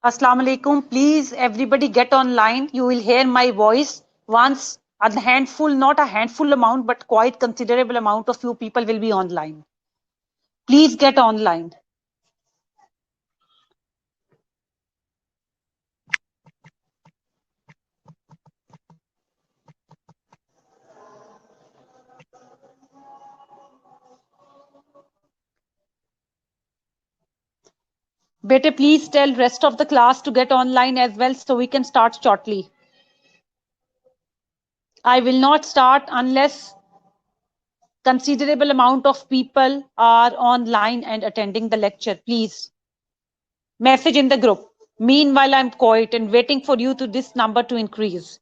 Assalamu alaikum. Please, everybody get online. You will hear my voice once a handful, not a handful amount, but quite considerable amount of you people will be online. Please get online. Bete, please tell rest of the class to get online as well so we can start shortly. I will not start unless considerable amount of people are online and attending the lecture. Please message in the group. Meanwhile, I'm quiet and waiting for you to this number to increase.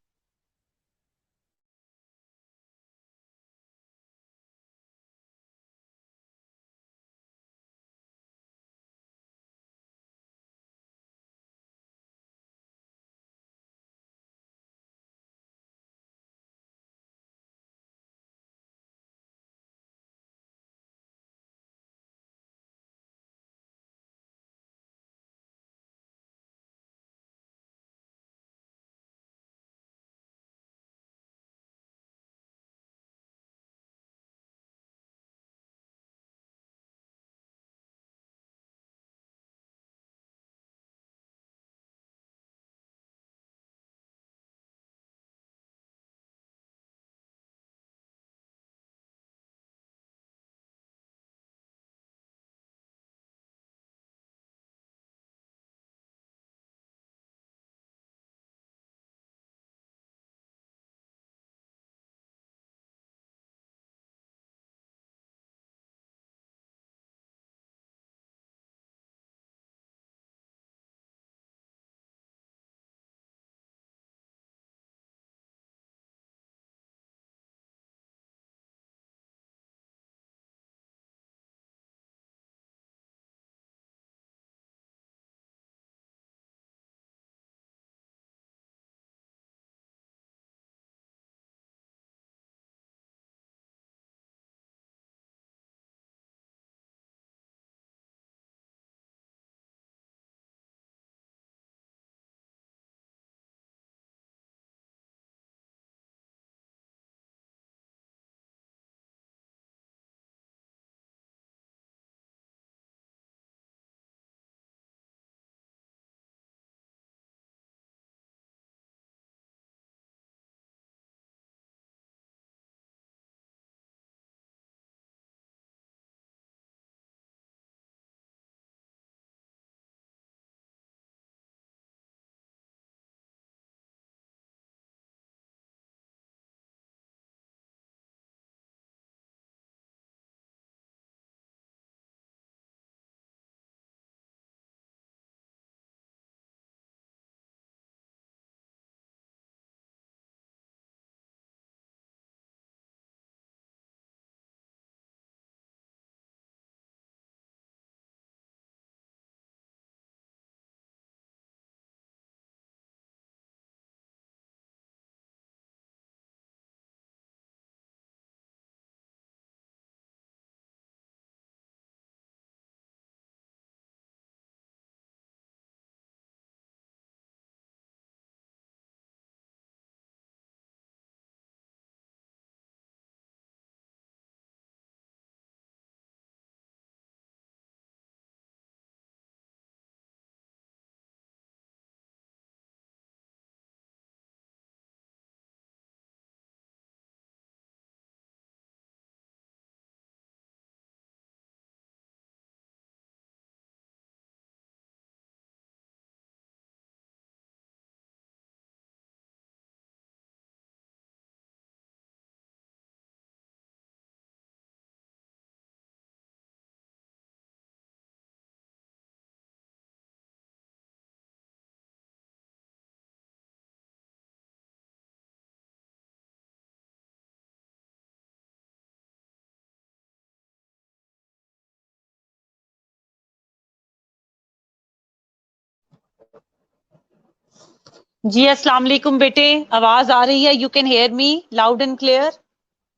जी अस्सलाम वालेकुम बेटे, आवाज आ रही है? You can hear me loud and clear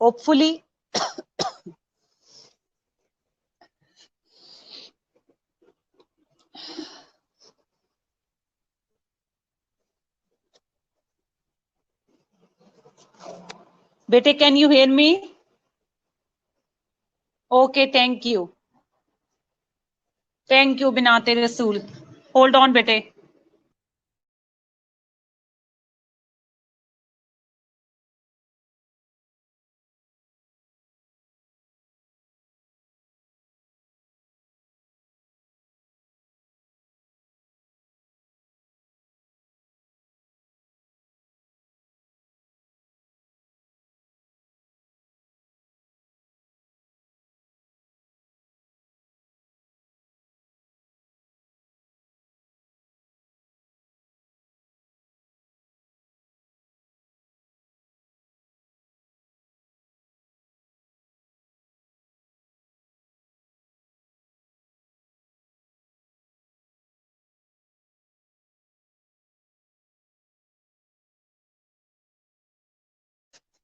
hopefully. बेटे can you hear me? Okay, thank you Binte Rasool. Hold on बेटे।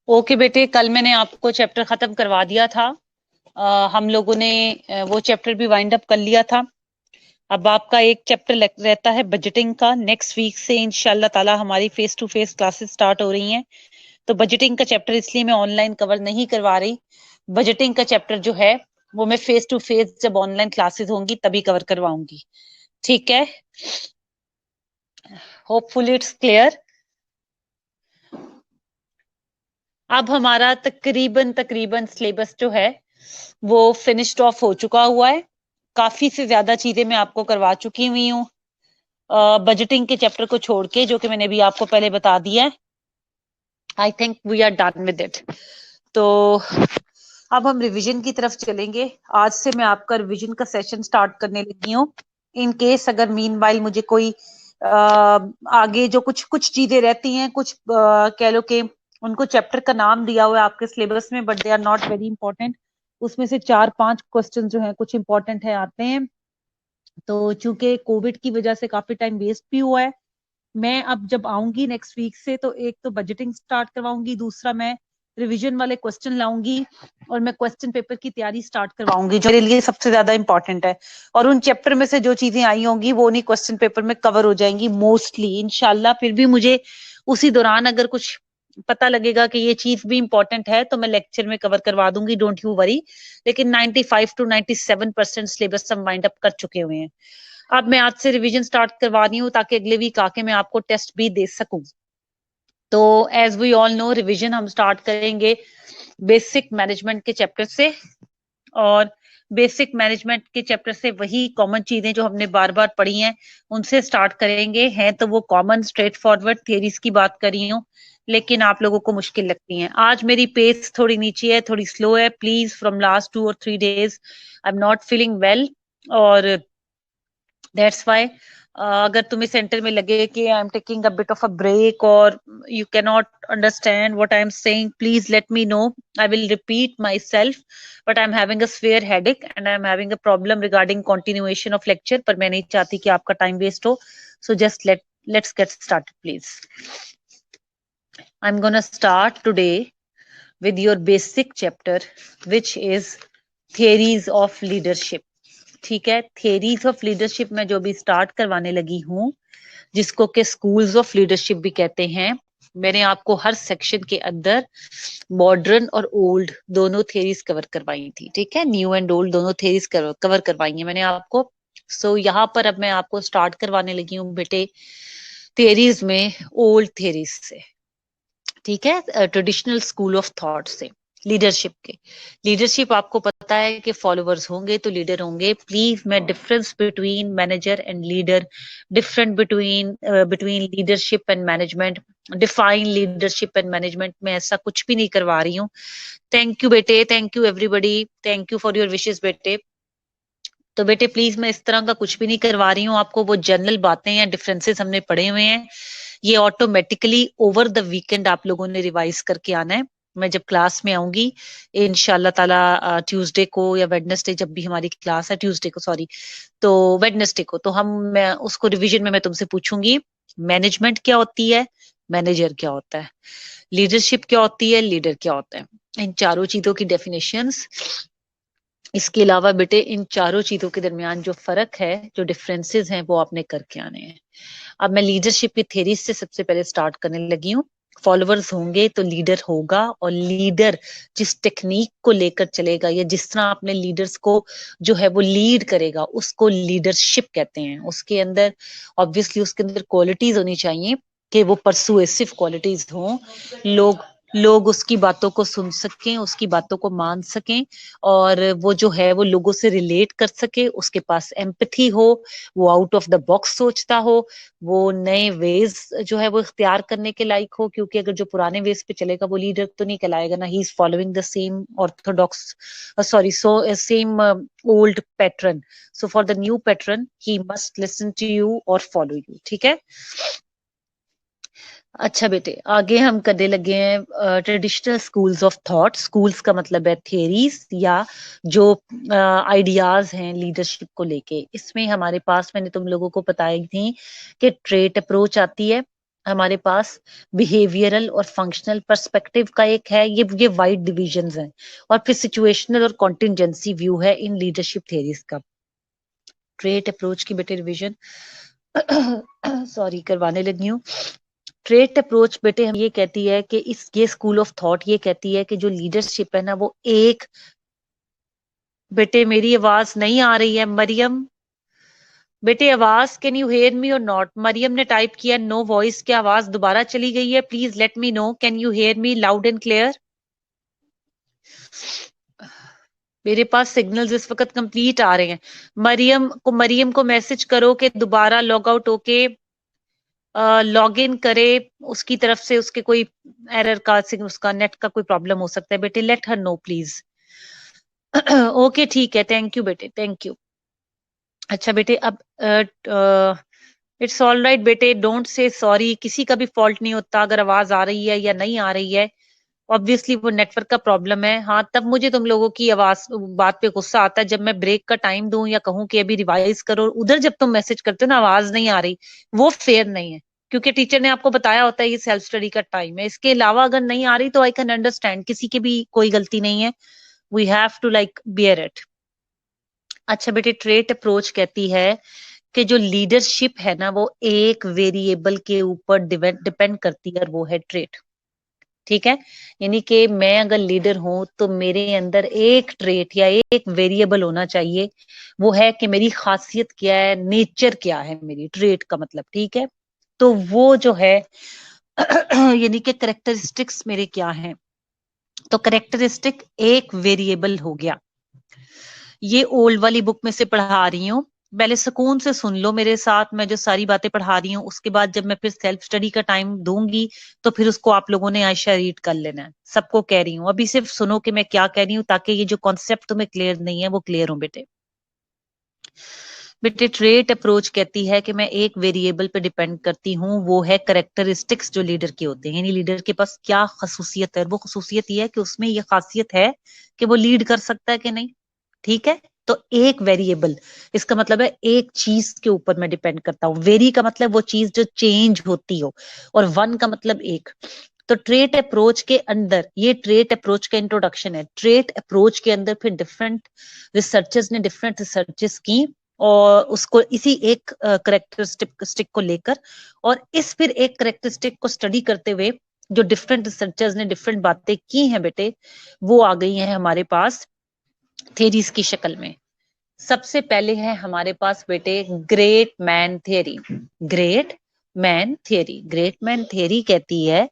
Okay बेटे, कल मैंने आपको चैप्टर खत्म करवा दिया था। हम लोगों ने वो चैप्टर भी वाइंड अप कर लिया था। अब आपका एक चैप्टर रहता है बजटिंग का। नेक्स्ट वीक से इंशाल्लाह ताला हमारी face to face classes start हो रही हैं, तो बजटिंग का चैप्टर इसलिए मैं ऑनलाइन कवर नहीं करवा रही। बजटिंग का चैप्टर जो है वो मैं फेस टू फेस जब ऑनलाइन क्लासेस होंगी तभी कवर करवाऊंगी, ठीक है? Hopefully it's clear. अब हमारा तकरीबन तकरीबन सिलेबस जो है वो फिनिश्ड ऑफ हो चुका हुआ है। काफी से ज्यादा चीजें मैं आपको करवा चुकी हुई हूँ बजटिंग के चैप्टर को छोड़ के, जो कि मैंने भी आपको पहले बता दिया है। I think we are done with it. तो अब हम रिवीजन की तरफ चलेंगे। आज से मैं आपका रिवीजन का सेशन स्टार्ट करने लगी हूँ। इन केस अगर मीन वाइल मुझे कोई आगे जो कुछ कुछ चीजें रहती हैं, कुछ कह लो कि उनको चैप्टर का नाम दिया हुआ है आपके सिलेबस में, but they are not very important. उसमें से 4-5 क्वेश्चन जो हैं कुछ इंपॉर्टेंट है आते हैं। तो चूंकि कोविड की वजह से काफी टाइम वेस्ट भी हुआ है, मैं अब जब आऊंगी नेक्स्ट वीक से तो एक तो बजटिंग स्टार्ट करवाऊंगी, दूसरा मैं रिवीजन वाले क्वेश्चन लाऊंगी और मैं क्वेश्चन पेपर की तैयारी स्टार्ट करवाऊंगी, जो मेरे लिए सबसे ज्यादा इंपॉर्टेंट है। और उन चैप्टर में से जो चीजें आई होंगी वो उन्हीं क्वेश्चन पेपर में कवर हो जाएंगी मोस्टली इंशाल्लाह। फिर भी मुझे उसी दौरान अगर कुछ पता लगेगा कि ये चीज भी इंपॉर्टेंट है तो मैं लेक्चर में कवर करवा दूंगी, डोंट यू वरी। लेकिन 95 to 97% सिलेबस हम वाइंड अप कर चुके हुए हैं। अब मैं आज से रिवीजन स्टार्ट करवा रही हूँ ताकि अगले वीक आके मैं आपको टेस्ट भी दे सकूं। तो as we all know, revision हम स्टार्ट करेंगे बेसिक मैनेजमेंट के चैप्टर से। और बेसिक मैनेजमेंट के चैप्टर से वही कॉमन चीजें जो हमने बार बार पढ़ी हैं उनसे स्टार्ट करेंगे। हैं तो वो कॉमन स्ट्रेट फॉरवर्ड थियरीज की बात कर रही हूँ, लेकिन आप लोगों को मुश्किल लगती हैं। आज मेरी पेस थोड़ी नीचे है, थोड़ी स्लो है। Please, from last 2 or 3 days I am not feeling well, और दैट्स वाई अगर तुम्हें सेंटर में लगे कि I am taking a bit of a break और you can not understand what I am saying, please let me know. I will repeat my self, but I am having a severe headache and I am having a problem regarding continuation of lecture. पर मैं नहीं चाहती कि आपका time waste हो, so just let's get started please. I am gonna start today with your basic chapter which is theories of leadership। ठीक है, theories of leadership में जो भी स्टार्ट करवाने लगी हूँ, जिसको के स्कूल्स ऑफ लीडरशिप भी कहते हैं। मैंने आपको हर सेक्शन के अंदर मॉडर्न और ओल्ड दोनों थियरीज कवर करवाई थी, ठीक है? न्यू एंड ओल्ड दोनों थियरीज कवर करवाई है मैंने आपको। सो यहाँ पर अब मैं आपको स्टार्ट करवाने लगी हूँ बेटे थियरीज में ओल्ड थियरीज से, ठीक है? ट्रेडिशनल स्कूल ऑफ थॉट से लीडरशिप के। लीडरशिप आपको पता है कि फॉलोअर्स होंगे तो लीडर होंगे। प्लीज, मैं difference between manager and leader, different between leadership and management, define leadership and management में ऐसा कुछ भी नहीं करवा रही हूँ। थैंक यू बेटे, thank you everybody, thank you for your wishes बेटे। तो बेटे प्लीज, मैं इस तरह का कुछ भी नहीं करवा रही हूँ आपको। वो जनरल बातें या डिफरेंसेस हमने पढ़े हुए हैं, ये ऑटोमेटिकली ओवर द वीकेंड आप लोगों ने रिवाइज करके आना है। मैं जब क्लास में आऊंगी इंशाल्लाह ताला ट्यूसडे को या वेडनेसडे, जब भी हमारी क्लास है, ट्यूसडे को सॉरी, तो वेडनेसडे को, तो मैं उसको रिवीजन में मैं तुमसे पूछूंगी मैनेजमेंट क्या होती है, मैनेजर क्या होता है, लीडरशिप क्या होती है, लीडर क्या होता है, इन चारों चीजों की डेफिनेशंस। इसके अलावा बेटे इन चारों चीजों के दरमियान जो फर्क है, जो डिफरेंसेस हैं, वो आपने करके आने हैं। अब मैं लीडरशिप की थ्योरी से सबसे पहले स्टार्ट करने लगी हूँ। फॉलोअर्स होंगे तो लीडर होगा, और लीडर जिस टेक्निक को लेकर चलेगा या जिस तरह अपने लीडर्स को जो है वो लीड करेगा, उसको लीडरशिप कहते हैं। उसके अंदर ऑब्वियसली उसके अंदर क्वालिटीज होनी चाहिए कि वो परसुएसिव क्वालिटीज हों, लोग लोग उसकी बातों को सुन सकें, उसकी बातों को मान सकें, और वो जो है वो लोगों से रिलेट कर सके, उसके पास एम्पैथी हो, वो आउट ऑफ द बॉक्स सोचता हो, वो नए वेज जो है वो इख्तियार करने के लायक हो। क्योंकि अगर जो पुराने वेज पे चलेगा वो लीडर तो नहीं कहलाएगा ना, he is following the same orthodox, sorry, so same old pattern. So for the new pattern he must listen to you और फॉलो यू। ठीक है। अच्छा बेटे, आगे हम करने लगे हैं traditional schools of thought. Schools का मतलब है थियरीज या जो आइडियाज हैं लीडरशिप को लेके। इसमें हमारे पास, मैंने तुम लोगों को बताई थी कि ट्रेट अप्रोच आती है हमारे पास, बिहेवियरल और फंक्शनल पर्सपेक्टिव का एक है, ये वाइड डिविजन्स हैं, और फिर सिचुएशनल और कॉन्टिजेंसी व्यू है इन लीडरशिप थियरीज का। ट्रेट अप्रोच की बेटे रिविजन सॉरी करवाने लगी हूँ। ट्रेट अप्रोच बेटे हम ये कहती है कि ये स्कूल ऑफ थॉट ये कहती है कि जो लीडरशिप है ना वो एक, बेटे मेरी आवाज नहीं आ रही है मरियम, बेटे आवाज, कैन यू हेयर मी और नॉट? मरियम ने टाइप किया नो वॉइस, क्या आवाज दोबारा चली गई है? Please let me no, can you hear me loud and clear? मेरे पास सिग्नल्स इस वक्त कंप्लीट आ रहे हैं। मरियम को मैसेज करो कि दोबारा लॉग आउट होके लॉग इन करे, उसकी तरफ से उसके कोई एरर का, उसका नेट का कोई प्रॉब्लम हो सकता है। बेटे let her know please. Okay ठीक है, थैंक यू बेटे, थैंक यू। अच्छा बेटे, अब इट्स ऑल राइट बेटे, डोंट से सॉरी, किसी का भी फॉल्ट नहीं होता अगर आवाज आ रही है या नहीं आ रही है। ऑब्वियसली वो नेटवर्क का प्रॉब्लम है। हाँ, तब मुझे तुम लोगों की आवाज बात पे गुस्सा आता है जब मैं ब्रेक का टाइम दूं या कहूं कि अभी रिवाइज करो, उधर जब तुम मैसेज करते हो ना आवाज नहीं आ रही, वो फेयर नहीं है। क्योंकि टीचर ने आपको बताया होता है ये सेल्फ स्टडी का टाइम है। इसके अलावा अगर नहीं आ रही तो आई कैन अंडरस्टैंड, किसी की भी कोई गलती नहीं है, we have to like bear it. अच्छा बेटे, ट्रेट अप्रोच कहती है कि जो लीडरशिप है ना वो एक वेरिएबल के ऊपर डिपेंड करती है, और वो है ट्रेट। ठीक है। यानी कि मैं अगर लीडर हूं तो मेरे अंदर एक ट्रेट या एक वेरिएबल होना चाहिए, वो है कि मेरी खासियत क्या है, नेचर क्या है मेरी, ट्रेट का मतलब। ठीक है। तो वो जो है यानी कि करेक्टरिस्टिक्स मेरे क्या हैं, तो करेक्टरिस्टिक एक वेरिएबल हो गया। ये ओल्ड वाली बुक में से पढ़ा रही हूँ, पहले सुकून से सुन लो मेरे साथ मैं जो सारी बातें पढ़ा रही हूँ। उसके बाद जब मैं फिर सेल्फ स्टडी का टाइम दूंगी तो फिर उसको आप लोगों ने आयशा रीड कर लेना है। सबको कह रही हूँ, अभी सिर्फ सुनो कि मैं क्या कह रही हूँ, ताकि ये जो कॉन्सेप्ट तुम्हें क्लियर नहीं है वो क्लियर हो बेटे। बेटे ट्रेट अप्रोच कहती है कि मैं एक वेरिएबल पे डिपेंड करती हूँ, वो है करेक्टरिस्टिक्स जो लीडर के होते हैं, यानी लीडर के पास क्या खसूसियत है। वो खसूसियत ये है कि उसमें ये खासियत है कि वो लीड कर सकता है कि नहीं। ठीक है। तो एक वेरिएबल, इसका मतलब है एक चीज के ऊपर मैं डिपेंड करता हूँ। वेरी का मतलब वो चीज जो चेंज होती हो, और वन का मतलब एक। तो ट्रेट अप्रोच के अंदर, ये ट्रेट अप्रोच का इंट्रोडक्शन है। ट्रेट अप्रोच के अंदर फिर डिफरेंट रिसर्चर्स ने डिफरेंट रिसर्चेस की, और उसको इसी एक करेक्टरिस्टिक को लेकर, और इस फिर एक करेक्टरिस्टिक को स्टडी करते हुए जो डिफरेंट रिसर्चर्स ने डिफरेंट बातें की हैं बेटे, वो आ गई हैं हमारे पास थेरीज की शक्ल में। सबसे पहले है हमारे पास बेटे great man theory. Great man theory, great man theory कहती है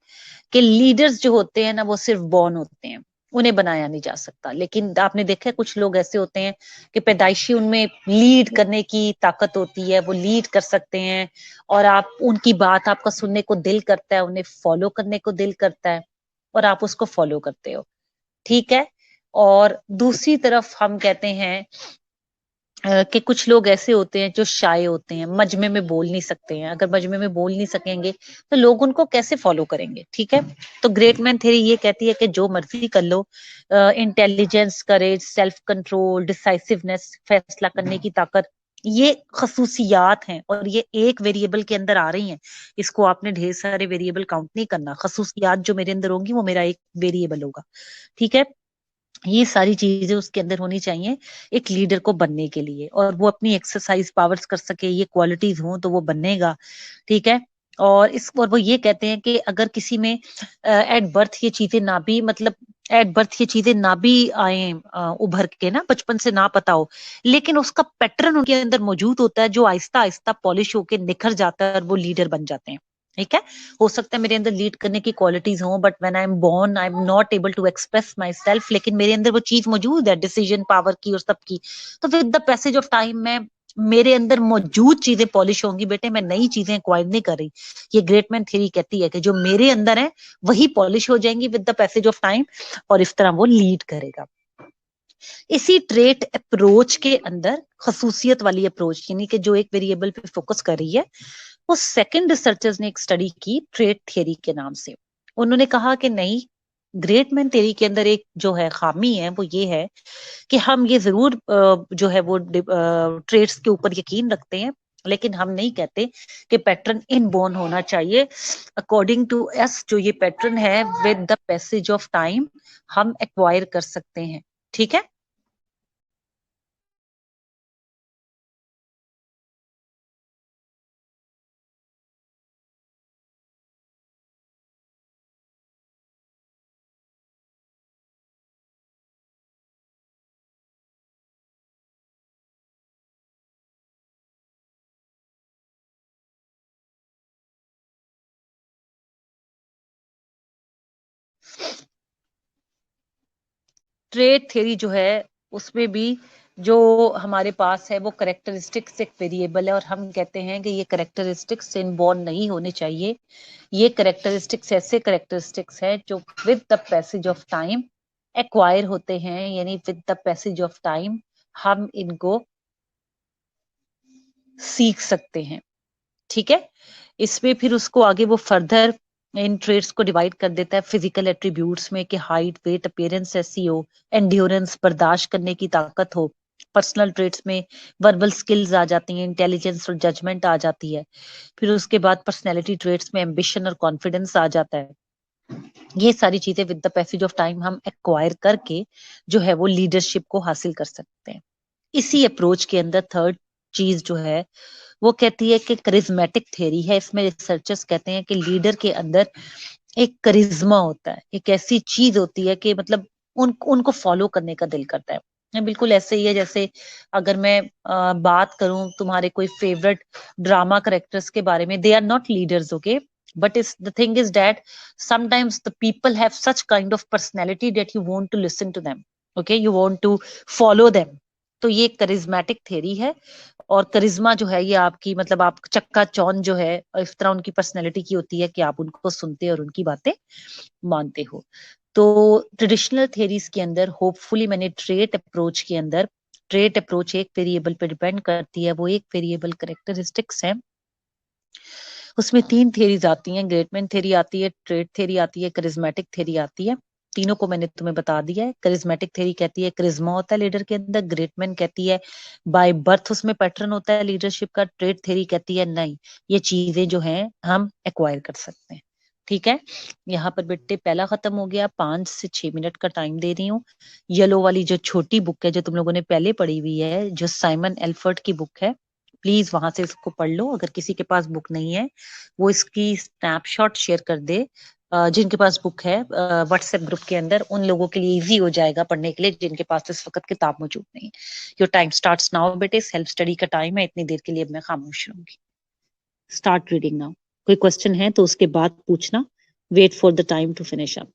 कि लीडर्स जो होते हैं ना वो सिर्फ बॉर्न होते हैं, उन्हें बनाया नहीं जा सकता। लेकिन आपने देखा है कुछ लोग ऐसे होते हैं कि पैदाइशी उनमें लीड करने की ताकत होती है, वो लीड कर सकते हैं, और आप उनकी बात आपका सुनने को दिल करता है, उन्हें फॉलो करने को दिल करता है, और आप उसको फॉलो करते हो। ठीक है। और दूसरी तरफ हम कहते हैं कि कुछ लोग ऐसे होते हैं जो शाय होते हैं, मजमे में बोल नहीं सकते हैं। अगर मजमे में बोल नहीं सकेंगे तो लोग उनको कैसे फॉलो करेंगे। ठीक है। तो ग्रेट मैन थ्योरी ये कहती है कि जो मर्जी कर लो, इंटेलिजेंस, करेज, सेल्फ कंट्रोल, डिसाइसिवनेस, फैसला करने की ताकत, ये खसूसियात हैं, और ये एक वेरिएबल के अंदर आ रही हैं। इसको आपने ढेर सारे वेरिएबल काउंट नहीं करना, खसूसियात जो मेरे अंदर होंगी वो मेरा एक वेरिएबल होगा। ठीक है। ये सारी चीजें उसके अंदर होनी चाहिए एक लीडर को बनने के लिए, और वो अपनी एक्सरसाइज पावर्स कर सके, ये क्वालिटीज हो तो वो बनेगा। ठीक है। और वो ये कहते हैं कि अगर किसी में एट बर्थ ये चीजें ना भी मतलब एट बर्थ ये चीजें ना भी आए उभर के ना बचपन से ना पता हो, लेकिन उसका पैटर्न उनके अंदर मौजूद होता है जो आहिस्ता आहिस्ता पॉलिश होके निखर जाता है और वो लीडर बन जाते हैं। ठीक है, हो सकता है मेरे अंदर लीड करने की क्वालिटीज हों, but when I am born I am not able to express myself, लेकिन मेरे अंदर वो चीज मौजूद है डिसीजन पावर की और सबकी। तो with the passage of time में मेरे अंदर मौजूद चीजें पॉलिश होंगी। बेटे मैं नई चीजें एक्वायर नहीं कर रही। ये ग्रेटमैन थ्योरी कहती है कि जो मेरे अंदर है वही पॉलिश हो जाएंगी with the passage of time, और इस तरह वो लीड करेगा। इसी ट्रेट अप्रोच के अंदर खसूसियत वाली अप्रोच यानी कि जो एक वेरिएबल पे फोकस कर रही है, वो सेकंड रिसर्चर्स ने एक स्टडी की ट्रेट थियरी के नाम से। उन्होंने कहा कि नहीं, ग्रेटमैन थ्योरी के अंदर एक जो है खामी है वो ये है कि हम ये जरूर जो है वो ट्रेड्स के ऊपर यकीन रखते हैं, लेकिन हम नहीं कहते कि पैटर्न इनबोर्न होना चाहिए। अकॉर्डिंग टू एस जो ये पैटर्न है with the passage of time हम एक्वायर कर सकते हैं। ठीक है, ट्रेड थ्योरी जो है उसमें भी जो हमारे पास है वो करेक्टरिस्टिक्स एक वेरिएबल है, और हम कहते हैं कि ये करेक्टरिस्टिक्स इनबॉर्न नहीं होने चाहिए। ये करेक्टरिस्टिक्स ऐसे करेक्टरिस्टिक्स है जो with the passage of time acquire होते हैं, यानी with the passage of time हम इनको सीख सकते हैं। ठीक है, इसमें फिर उसको आगे वो फर्दर इन ट्रेड्स को डिवाइड कर देता है फिजिकल एट्रीब्यूट्स में कि हाइट वेट अपीयरेंस ऐसी हो, एंड्योरेंस बर्दाश्त करने की ताकत हो। पर्सनल ट्रेड्स में वर्बल स्किल्स आ जाती हैं, इंटेलिजेंस और जजमेंट आ जाती है। फिर उसके बाद पर्सनैलिटी ट्रेड्स में एम्बिशन और कॉन्फिडेंस आ जाता है। ये सारी चीजें with the passage of time हम एक्वायर करके जो है वो लीडरशिप को हासिल कर सकते हैं। इसी अप्रोच के अंदर थर्ड चीज जो है वो कहती है कि करिज्मेटिक थ्योरी है। इसमें रिसर्चर्स कहते हैं कि लीडर के अंदर एक करिश्मा होता है, एक ऐसी चीज होती है कि मतलब उनको फॉलो करने का दिल करता है। ये बिल्कुल ऐसे ही है जैसे अगर मैं बात करूं तुम्हारे कोई फेवरेट ड्रामा करेक्टर्स के बारे में, they are not leaders, okay, but is the thing is that sometimes the people have such kind of personality that you want to listen to them, okay, you want to follow them। तो ये charismatic theory है। और करिश्मा जो है ये आपकी मतलब आप चक्का चौंध जो है इस तरह उनकी पर्सनैलिटी की होती है कि आप उनको सुनते और उनकी बातें मानते हो। तो ट्रेडिशनल थ्योरीज के अंदर होपफुली मैंने ट्रेट अप्रोच एक वेरिएबल पे डिपेंड करती है, वो एक वेरिएबल करेक्टरिस्टिक्स है। उसमें तीन थ्योरीज आती हैं, ग्रेटमैन थ्योरी आती है, ट्रेट थ्योरी आती है, करिज्मेटिक थ्योरी आती है। तीनों को मैंने तुम्हें बता दिया है। करिज्मेटिक थ्योरी कहती है करिश्मा होता है लीडर के अंदर, ग्रेटमैन कहती है बाय बर्थ उसमें पैटर्न होता है लीडरशिप का, ट्रेट थ्योरी कहती है नहीं, ये चीजें जो हैं हम एक्वायर कर सकते हैं। ठीक है, यहाँ पर बेटे पहला खत्म हो गया। 5 से 6 मिनट का टाइम दे रही हूँ। येलो वाली जो छोटी बुक है जो तुम लोगों ने पहले पढ़ी हुई है, जो साइमन एल्फर्ट की बुक है, प्लीज वहां से इसको पढ़ लो। अगर किसी के पास बुक नहीं है वो इसकी स्नैपशॉट शेयर कर दे। जिनके पास बुक है व्हाट्सएप ग्रुप के अंदर, उन लोगों के लिए इजी हो जाएगा पढ़ने के लिए जिनके पास इस वक्त किताब मौजूद नहीं। योर टाइम स्टार्ट्स नाउ बेटे, सेल्फ स्टडी का टाइम है, इतनी देर के लिए अब मैं खामोश रहूंगी। Start reading now. कोई क्वेश्चन है तो उसके बाद पूछना। Wait for the time to finish up.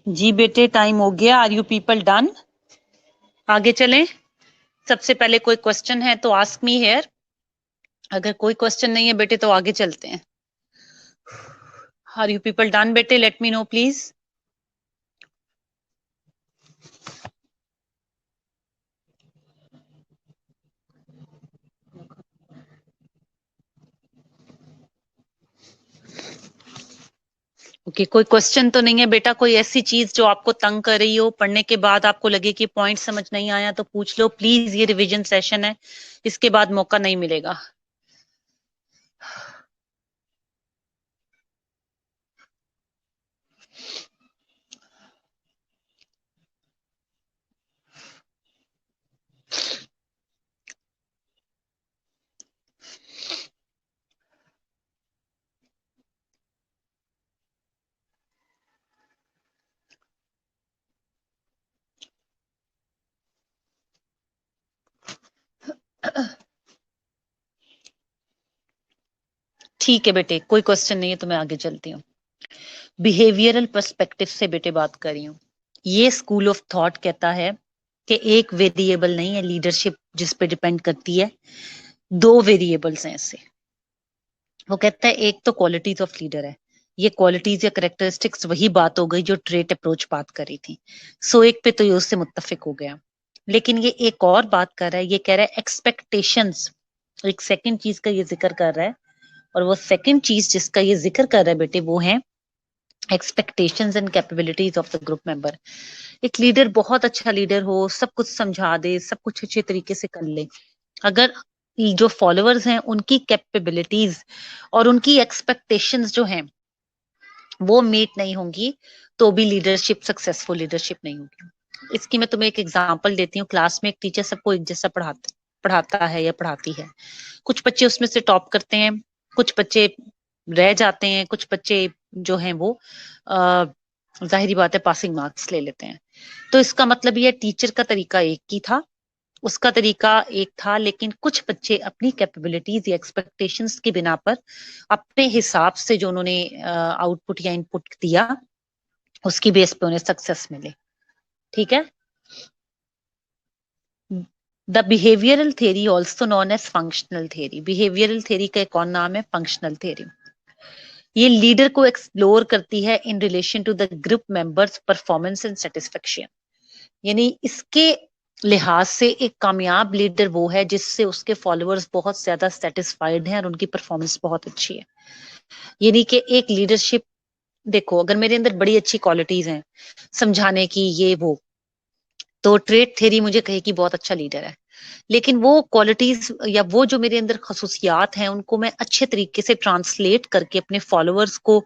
जी बेटे टाइम हो गया, आर यू पीपल डन? आगे चलें। सबसे पहले कोई क्वेश्चन है तो आस्क मी हियर, अगर कोई क्वेश्चन नहीं है बेटे तो आगे चलते हैं। आर यू पीपल डन बेटे? Late me no please. Okay, कोई क्वेश्चन तो नहीं है बेटा? कोई ऐसी चीज जो आपको तंग कर रही हो, पढ़ने के बाद आपको लगे कि पॉइंट समझ नहीं आया तो पूछ लो प्लीज, ये रिवीजन सेशन है, इसके बाद मौका नहीं मिलेगा। ठीक है बेटे, कोई क्वेश्चन नहीं है तो मैं आगे चलती हूँ। बिहेवियरल पर्सपेक्टिव से बेटे बात कर रही हूँ। ये स्कूल ऑफ थॉट कहता है कि एक वेरिएबल नहीं है लीडरशिप जिस पे डिपेंड करती है, दो वेरिएबल्स हैं इससे। वो कहता है एक तो क्वालिटीज ऑफ लीडर है, ये क्वालिटीज या करेक्टरिस्टिक्स वही बात हो गई जो ट्रेट अप्रोच बात करी थी। सो एक पे तो ये उससे मुत्तफिक हो गया, लेकिन ये एक और बात कर रहा है, ये कह रहा है एक्सपेक्टेशंस, एक सेकंड चीज का ये जिक्र कर रहा है, और वो सेकंड चीज जिसका ये जिक्र कर रहा है बेटे वो है expectations and capabilities of the group member. एक लीडर बहुत अच्छा लीडर हो, सब कुछ समझा दे, सब कुछ अच्छे तरीके से कर ले, अगर जो फॉलोअर्स हैं उनकी कैपेबिलिटीज और उनकी एक्सपेक्टेशंस जो हैं वो मीट नहीं होंगी, तो भी लीडरशिप सक्सेसफुल लीडरशिप नहीं होगी। इसकी मैं तुम्हें एक एग्जांपल देती हूँ। क्लास में एक टीचर सबको एक जैसा पढ़ाता है या पढ़ाती है, कुछ बच्चे उसमें से टॉप करते हैं, कुछ बच्चे रह जाते हैं, कुछ बच्चे जो हैं वो जाहिरी बात है पासिंग मार्क्स ले लेते हैं। तो इसका मतलब ये टीचर का तरीका एक ही था, उसका तरीका एक था, लेकिन कुछ बच्चे अपनी कैपेबिलिटीज या एक्सपेक्टेशंस की बिना पर अपने हिसाब से जो उन्होंने आउटपुट या इनपुट दिया उसकी बेस पे उन्हें सक्सेस मिले। ठीक है। The behavioural theory also known as functional theory, behavioural theory का एक और नाम है फंक्शनल थ्योरी। ये लीडर को एक्सप्लोर करती है in relation to the group members performance and satisfaction. यानी इसके लिहाज से एक कामयाब लीडर वो है जिससे उसके फॉलोअर्स बहुत ज्यादा सेटिस्फाइड हैं और उनकी परफॉर्मेंस बहुत अच्छी है। यानी कि एक लीडरशिप, देखो अगर मेरे अंदर बड़ी अच्छी क्वालिटीज हैं समझाने की ये वो, तो ट्रेड थ्योरी मुझे कहे कि बहुत अच्छा लीडर है, लेकिन वो क्वालिटीज या वो जो मेरे अंदर खसूसियात हैं उनको मैं अच्छे तरीके से ट्रांसलेट करके अपने फॉलोअर्स को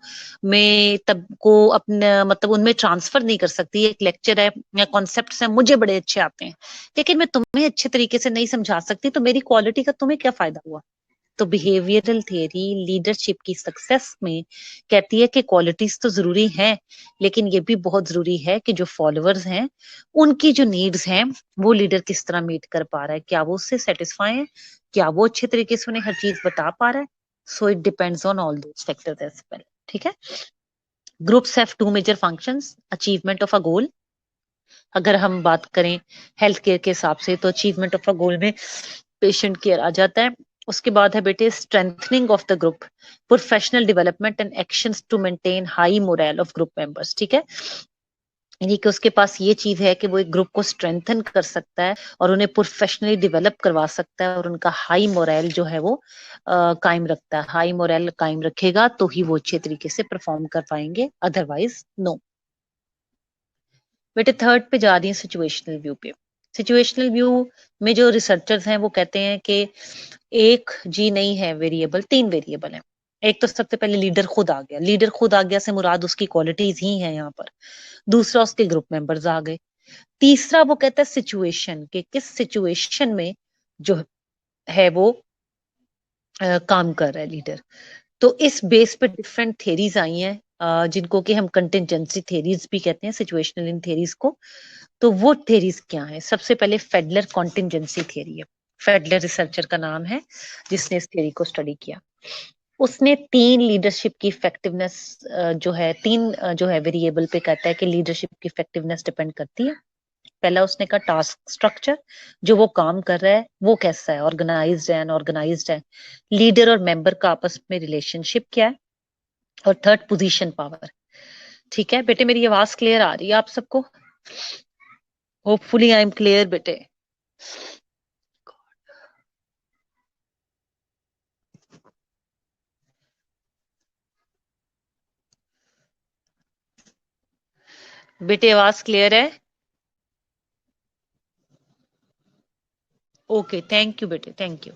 मैं तब को अपने मतलब उनमें ट्रांसफर नहीं कर सकती। एक लेक्चर है या कॉन्सेप्ट्स हैं मुझे बड़े अच्छे आते हैं, लेकिन मैं तुम्हें अच्छे तरीके से नहीं समझा सकती, तो मेरी क्वालिटी का तुम्हें क्या फायदा हुआ। तो बिहेवियरल थियरी लीडरशिप की सक्सेस में कहती है कि क्वालिटीज तो जरूरी हैं, लेकिन ये भी बहुत जरूरी है कि जो फॉलोअर्स हैं उनकी जो नीड्स हैं वो लीडर किस तरह मीट कर पा रहा है, क्या वो उससे सेटिस्फाई है, क्या वो अच्छे तरीके से उन्हें हर चीज बता पा रहा है। So it depends on all those factors as well. ठीक है। Groups have two major functions, achievement of a goal. अगर हम बात करें हेल्थ केयर के हिसाब से तो अचीवमेंट ऑफ अ गोल में पेशेंट केयर आ जाता है। उसके बाद है बेटे strengthening of the group, professional development and actions to maintain high morale of group members. ठीक है। यानी कि उसके पास ये चीज है कि वो एक ग्रुप को स्ट्रेंथन कर सकता है और उन्हें प्रोफेशनली डेवलप करवा सकता है, और उनका हाई मोरल जो है वो कायम रखता है। हाई मोरल कायम रखेगा तो ही वो अच्छे तरीके से परफॉर्म कर पाएंगे, अदरवाइज नो। बेटे थर्ड पे जा रही है सिचुएशनल व्यू पे। सिचुएशनल व्यू में जो रिसर्चर्स हैं वो कहते हैं कि एक जी नहीं है वेरिएबल, तीन वेरिएबल हैं। एक तो सबसे पहले लीडर खुद आ गया, लीडर खुद आ गया से मुराद उसकी क्वालिटीज ही है यहाँ पर। दूसरा उसके ग्रुप मेंबर्स आ गए। तीसरा वो कहता है सिचुएशन, के किस सिचुएशन में जो है वो काम कर रहा है लीडर। तो इस बेस पे डिफरेंट थेरीज आई हैं, जिनको कि हम कंटिजेंसी थेरीज भी कहते हैं, सिचुएशनल इन थेरीज को। तो वो थेरीज क्या है? सबसे पहले फेडलर कॉन्टिजेंसी थ्योरी है, फेडलर रिसर्चर का नाम है जिसने इस थ्योरी को स्टडी किया। उसने 3 लीडरशिप की इफेक्टिवनेस जो है 3 जो है वेरिएबल पे कहता है कि लीडरशिप की इफेक्टिवनेस डिपेंड करती है। पहला उसने कहा टास्क स्ट्रक्चर, जो वो काम कर रहा है वो कैसा है, ऑर्गेनाइज्ड है, अनऑर्गेनाइज्ड है, लीडर और मेंबर का आपस में रिलेशनशिप क्या है, और थर्ड पोजीशन पावर। ठीक है बेटे, मेरी आवाज क्लियर आ रही है आप सबको? होपफुली आई एम क्लियर बेटे। बेटे आवाज क्लियर है? ओके, थैंक यू बेटे, थैंक यू।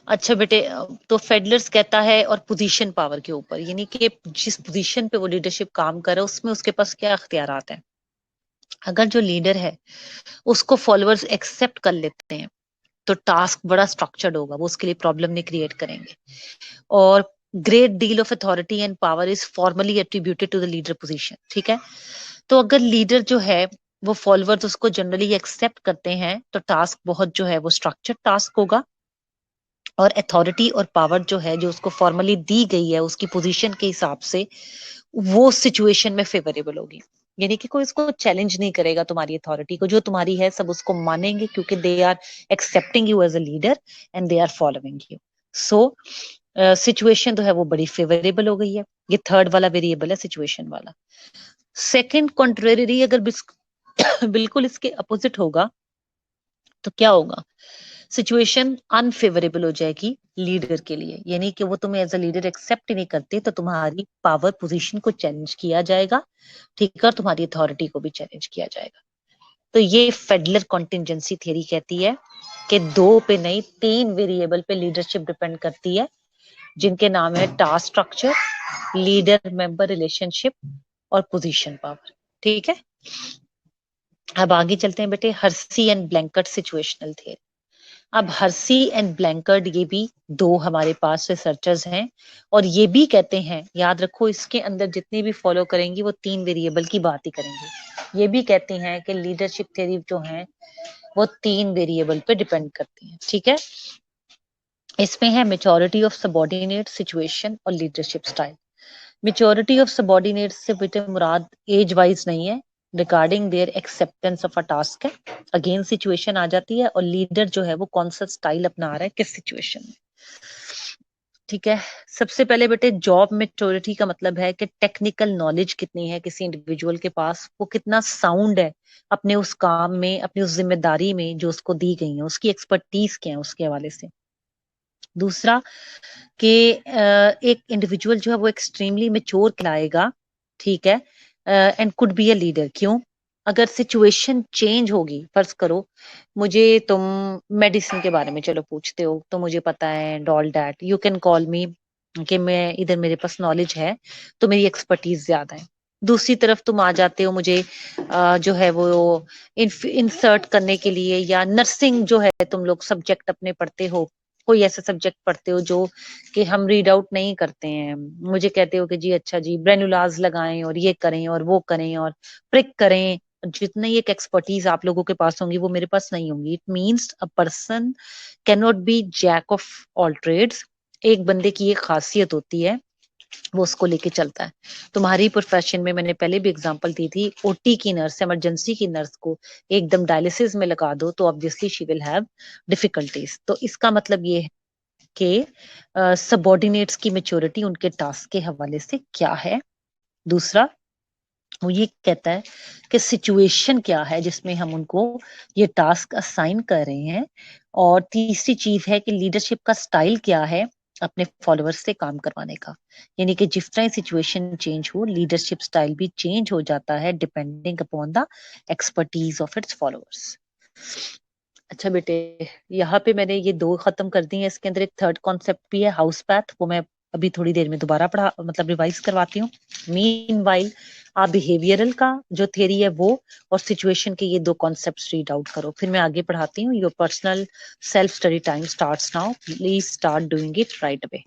अच्छा बेटे, तो फेडलर्स कहता है और पोजीशन पावर के ऊपर, यानी कि जिस पोजीशन पे वो लीडरशिप काम कर रहा है उसमें उसके पास क्या अख्तियारात हैं। अगर जो लीडर है उसको फॉलोअर्स एक्सेप्ट कर लेते हैं तो टास्क बड़ा स्ट्रक्चर्ड होगा, वो उसके लिए प्रॉब्लम नहीं क्रिएट करेंगे। और great deal of authority and power is formally attributed to the leader position. ठीक है, तो अगर लीडर जो है वो फॉलोअर्स उसको जनरली एक्सेप्ट करते हैं तो टास्क बहुत जो है वो स्ट्रक्चर्ड टास्क होगा, और अथॉरिटी और पावर जो है जो उसको फॉर्मली दी गई है उसकी पोजीशन के हिसाब से वो सिचुएशन में फेवरेबल होगी। यानी कि कोई उसको चैलेंज नहीं करेगा, तुम्हारी अथॉरिटी को, जो तुम्हारी है सब उसको मानेंगे क्योंकि they are accepting you as a leader and they are following you. So situation तो है वो बड़ी फेवरेबल हो गई है। ये थर्ड वाला वेरिएबल है, सिचुएशन वाला। सेकंड कॉन्ट्रेरी अगर बिल्कुल इसके अपोजिट होगा तो क्या होगा? सिचुएशन अनफेवरेबल हो जाएगी लीडर के लिए, यानी कि वो तुम्हें एज अ लीडर एक्सेप्ट ही नहीं करते, तो तुम्हारी पावर पोजीशन को चैलेंज किया जाएगा। ठीक है, और तुम्हारी अथॉरिटी को भी चैलेंज किया जाएगा। तो ये फेडलर कॉन्टिजेंसी थ्योरी कहती है कि 2 पे नहीं 3 वेरिएबल पे लीडरशिप डिपेंड करती है, जिनके नाम है task structure, leader member relationship और पोजीशन पावर। ठीक है, अब आगे चलते हैं बेटे, Hershey and blanket situational theory. अब हर्सी एंड ब्लैंकर्ड ये भी 2 हमारे पास रिसर्चर्स हैं, और ये भी कहते हैं, याद रखो इसके अंदर जितने भी फॉलो करेंगी वो 3 वेरिएबल की बात ही करेंगे। ये भी कहते हैं कि लीडरशिप थ्योरी जो है वो 3 वेरिएबल पे डिपेंड करती है। ठीक है, इसमें है मेच्योरिटी ऑफ सबॉर्डिनेट, सिचुएशन और leadership style. Maturity of subordinate से बेटे मुराद एज वाइज नहीं है, regarding their acceptance of a task है। अगेन सिचुएशन आ जाती है, और लीडर जो है वो कौन सा स्टाइल अपना रहा है किस सिचुएशन में। ठीक है, सबसे पहले बेटे जॉब मेच्योरिटी का मतलब है कि टेक्निकल नॉलेज कितनी है किसी इंडिविजुअल के पास, वो कितना साउंड है अपने उस काम में, अपनी उस जिम्मेदारी में जो उसको दी गई है, उसकी एक्सपर्टीज क्या है उसके हवाले से। दूसरा कि एक इंडिविजुअल जो है वो एक्सट्रीमली मेच्योर कहलाएगा। ठीक है, and could be a leader. क्यों? अगर सिचुएशन चेंज होगी, फर्ज करो मुझे तुम मेडिसिन के बारे में चलो पूछते हो, तो मुझे पता है and all that, you can call मी कि मैं इधर मेरे पास नॉलेज है, तो मेरी एक्सपर्टीज ज्यादा है। दूसरी तरफ तुम आ जाते हो मुझे जो है वो इंसर्ट करने के लिए, या नर्सिंग जो है तुम लोग सब्जेक्ट अपने पढ़ते हो, कोई ऐसा सब्जेक्ट पढ़ते हो जो कि हम रीड आउट नहीं करते हैं, मुझे कहते हो कि जी अच्छा जी ब्रेनुलाज लगाएं और ये करें और वो करें और प्रिक करें, जितनी एक एक्सपर्टीज आप लोगों के पास होंगी वो मेरे पास नहीं होंगी। It means a person can not be jack of all trades. एक बंदे की एक खासियत होती है, वो उसको लेके चलता है। तुम्हारी प्रोफेशन में मैंने पहले भी एग्जांपल दी थी, ओटी की नर्स, इमरजेंसी की नर्स को एकदम डायलिसिस में लगा दो तो obviously she will have difficulties. तो इसका मतलब ये है कि सबॉर्डिनेट्स की मेच्योरिटी उनके टास्क के हवाले से क्या है। दूसरा वो ये कहता है कि सिचुएशन क्या है जिसमें हम उनको ये टास्क असाइन कर रहे हैं। और तीसरी चीज है कि लीडरशिप का स्टाइल क्या है अपने फॉलोअर्स से काम करवाने का, यानी कि जिस तरह सिचुएशन चेंज हो लीडरशिप स्टाइल भी चेंज हो जाता है depending upon the expertise of its followers. अच्छा बेटे, यहाँ पे मैंने ये 2 खत्म कर दी है, इसके अंदर एक थर्ड कॉन्सेप्ट भी है हाउस पैथ, वो मैं अभी थोड़ी देर में दोबारा पढ़ा मतलब रिवाइज करवाती हूँ। मीनवाइल आप बिहेवियरल का जो थ्योरी है वो और सिचुएशन के ये 2 कॉन्सेप्ट्स रीड आउट करो, फिर मैं आगे पढ़ाती हूँ। Your personal self study time starts now, please start doing it right away.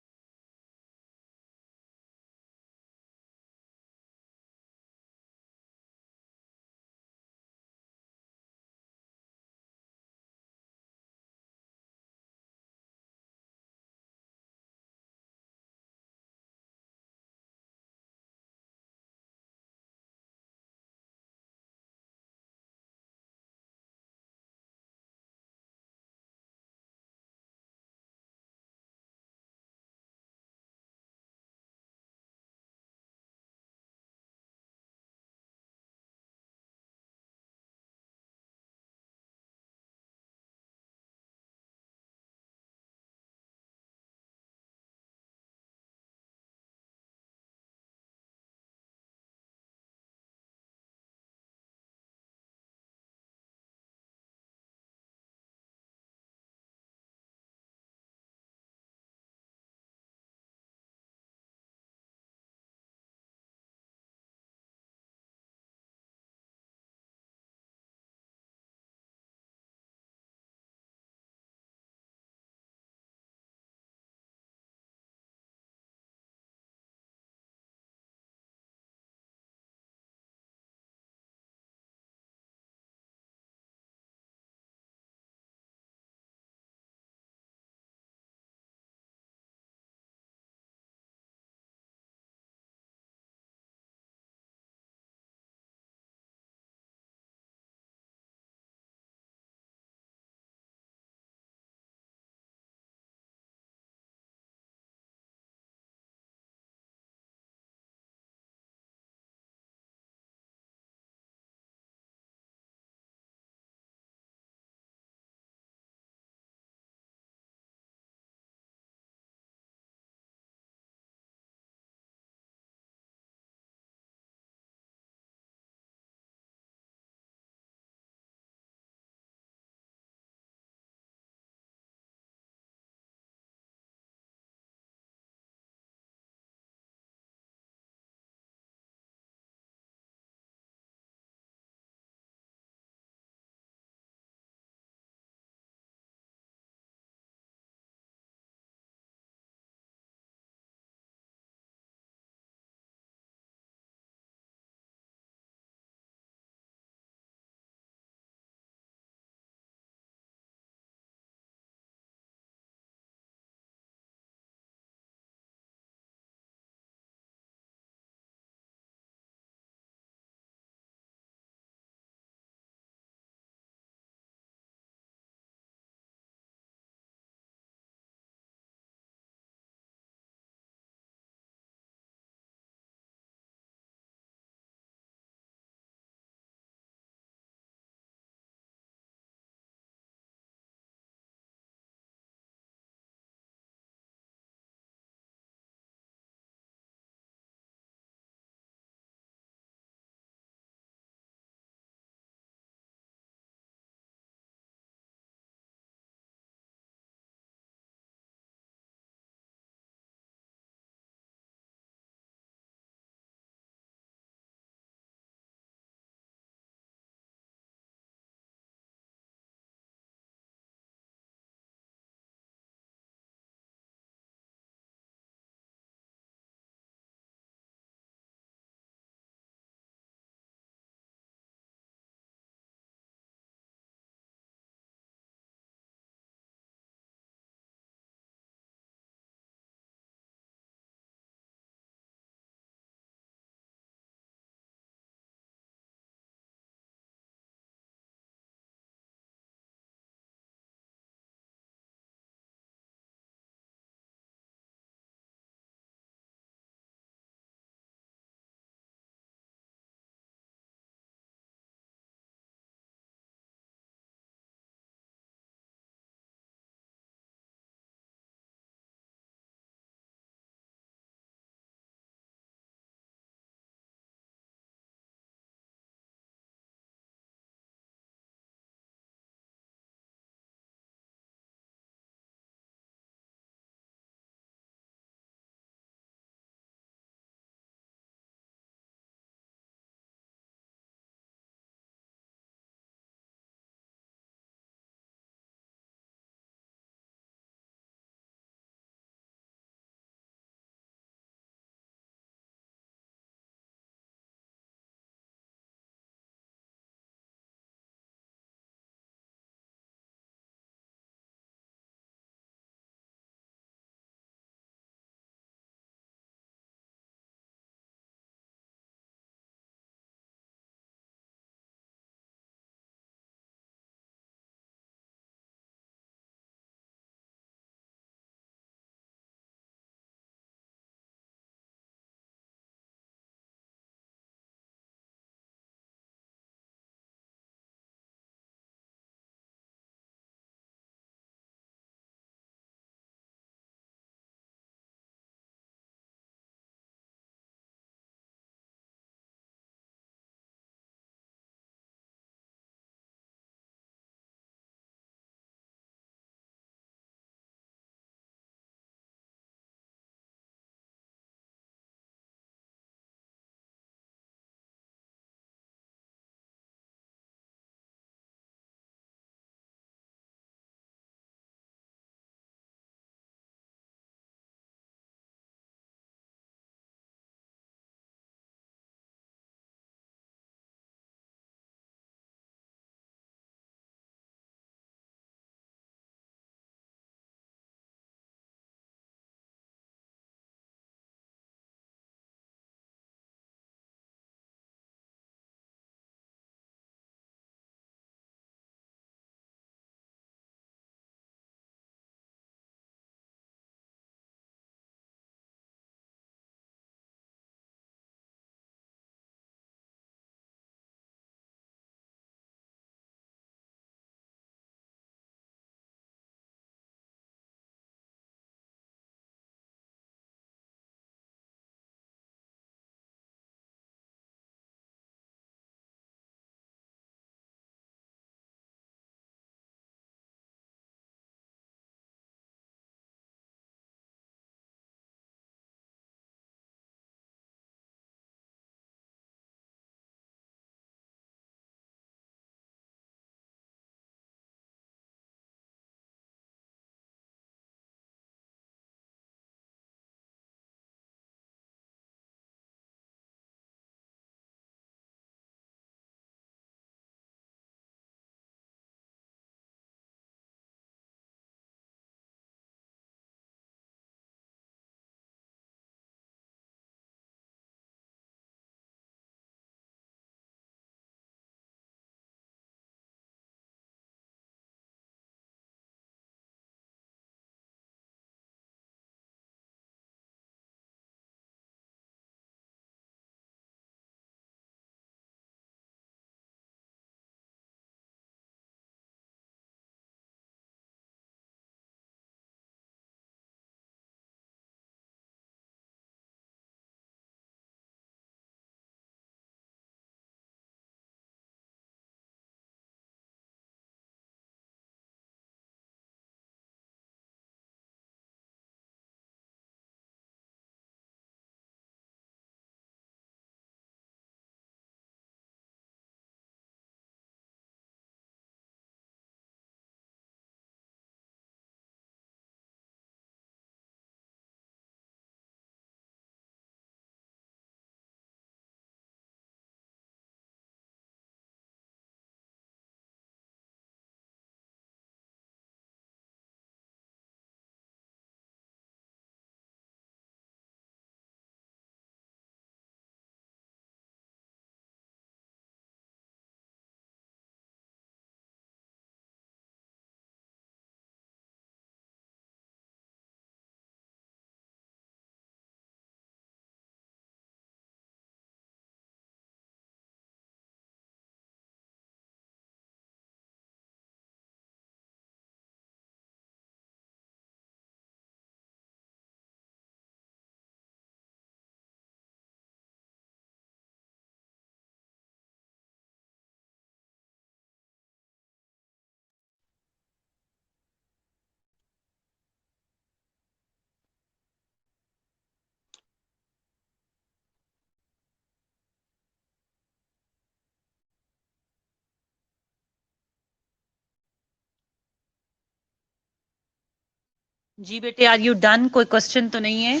जी बेटे, आर यू डन? कोई क्वेश्चन तो नहीं है?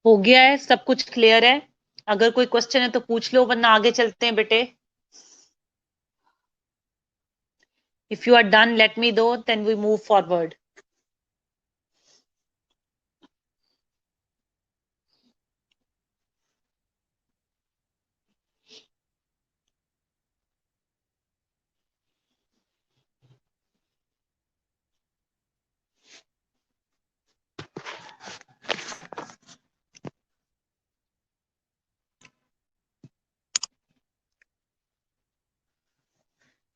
हो गया है, सब कुछ क्लियर है? अगर कोई क्वेश्चन है तो पूछ लो, वरना आगे चलते हैं बेटे। If you are done, let me know, then we move forward.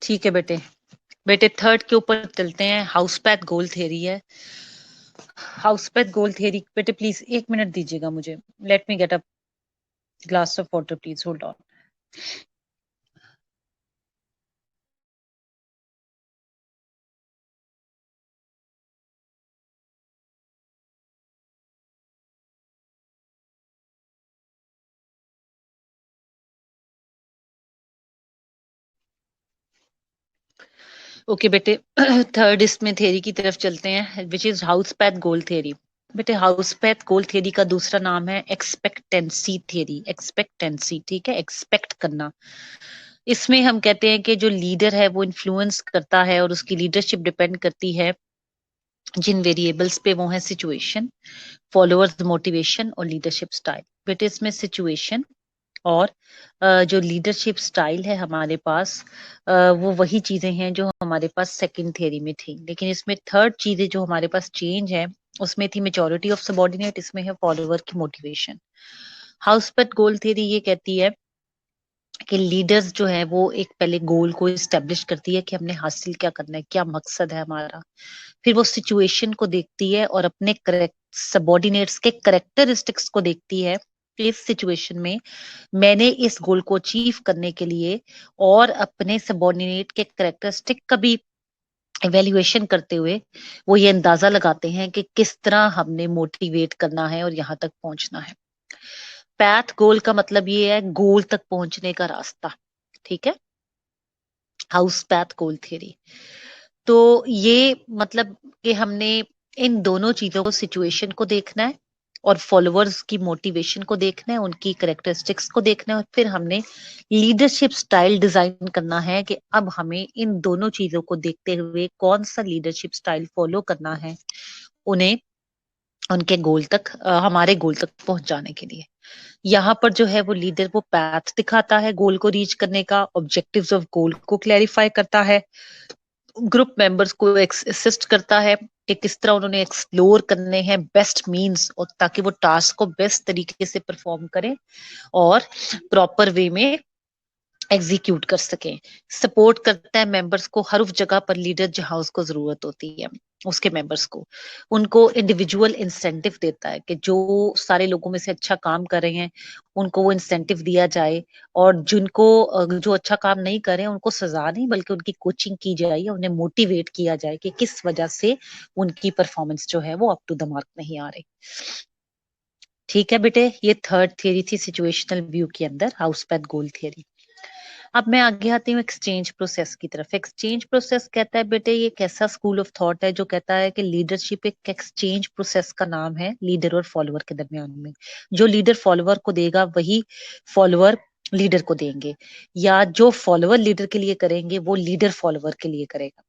ठीक है बेटे। बेटे थर्ड के ऊपर चलते हैं, हाउस पैथ गोल थ्योरी है। हाउस पैथ गोल थ्योरी बेटे, प्लीज 1 मिनट दीजिएगा मुझे। Let me get a glass of water, please hold on. Okay बेटे, थर्ड इसमें थ्योरी की तरफ चलते हैं, which is House path goal theory. बेटे हाउस पैथ गोल थ्योरी का दूसरा नाम है एक्सपेक्टेंसी थ्योरी। एक्सपेक्टेंसी, ठीक है, एक्सपेक्ट करना। इसमें हम कहते हैं कि जो लीडर है वो इन्फ्लुएंस करता है और उसकी लीडरशिप डिपेंड करती है जिन वेरिएबल्स पे, वो है सिचुएशन, फॉलोअर्स मोटिवेशन और लीडरशिप स्टाइल। बेटे इसमें सिचुएशन और जो लीडरशिप स्टाइल है हमारे पास, वो वही चीजें हैं जो हमारे पास सेकंड थ्योरी में थी, लेकिन इसमें थर्ड चीजें जो हमारे पास चेंज है, उसमें थी मेजॉरिटी ऑफ सबॉर्डिनेट, इसमें है फॉलोअर की motivation. House path goal theory ये कहती है कि लीडर्स जो है वो एक पहले गोल को इस्टेब्लिश करती है कि हमने हासिल क्या करना है, क्या मकसद है हमारा। फिर वो सिचुएशन को देखती है और अपने सबॉर्डिनेट्स के करेक्टरिस्टिक्स को देखती है कि इस सिचुएशन में मैंने इस गोल को अचीव करने के लिए, और अपने सबॉर्डिनेट के करेक्टरिस्टिक का भी इवेल्युएशन करते हुए वो ये अंदाजा लगाते हैं कि किस तरह हमने मोटिवेट करना है और यहाँ तक पहुंचना है। पैथ गोल का मतलब ये है गोल तक पहुंचने का रास्ता, ठीक है, हाउस पैथ गोल थ्योरी। तो ये मतलब कि हमने इन दोनों चीजों को, सिचुएशन को देखना है और फॉलोअर्स की मोटिवेशन को देखना है, उनकी करेक्टरिस्टिक्स को देखना है, और फिर हमने लीडरशिप स्टाइल डिजाइन करना है कि अब हमें इन दोनों चीजों को देखते हुए कौन सा लीडरशिप स्टाइल फॉलो करना है उन्हें उनके गोल तक, हमारे गोल तक पहुंच जाने के लिए। यहाँ पर जो है वो लीडर वो पैथ दिखाता है गोल को रीच करने का, ऑब्जेक्टिव्स ऑफ गोल को क्लैरिफाई करता है, ग्रुप मेंबर्स को असिस्ट करता है कि किस तरह उन्होंने एक्सप्लोर करने हैं बेस्ट मीन्स, और ताकि वो टास्क को बेस्ट तरीके से परफॉर्म करें और प्रॉपर वे में एग्जीक्यूट कर सकें। सपोर्ट करता है मेंबर्स को हर उस जगह पर, लीडर जहां उसको जरूरत होती है उसके मेंबर्स को, उनको इंडिविजुअल इंसेंटिव देता है कि जो सारे लोगों में से अच्छा काम कर रहे हैं उनको वो इंसेंटिव दिया जाए, और जिनको जो अच्छा काम नहीं कर रहे हैं उनको सजा नहीं बल्कि उनकी कोचिंग की जाए, उन्हें मोटिवेट किया जाए कि किस वजह से उनकी परफॉर्मेंस जो है वो अप टू द मार्क नहीं आ रही। ठीक है बेटे, ये थर्ड थियरी थी सिचुएशनल व्यू के अंदर, हाउस पैथ गोल थियरी। अब मैं आगे आती हूँ एक्सचेंज प्रोसेस की तरफ। एक्सचेंज प्रोसेस कहता है बेटे, ये एक ऐसा स्कूल ऑफ थॉट है जो कहता है कि लीडरशिप एक एक्सचेंज प्रोसेस का नाम है लीडर और फॉलोअर के दरमियान में। जो लीडर फॉलोअर को देगा वही फॉलोअर लीडर को देंगे, या जो फॉलोअर लीडर के लिए करेंगे वो लीडर फॉलोअर के लिए करेगा।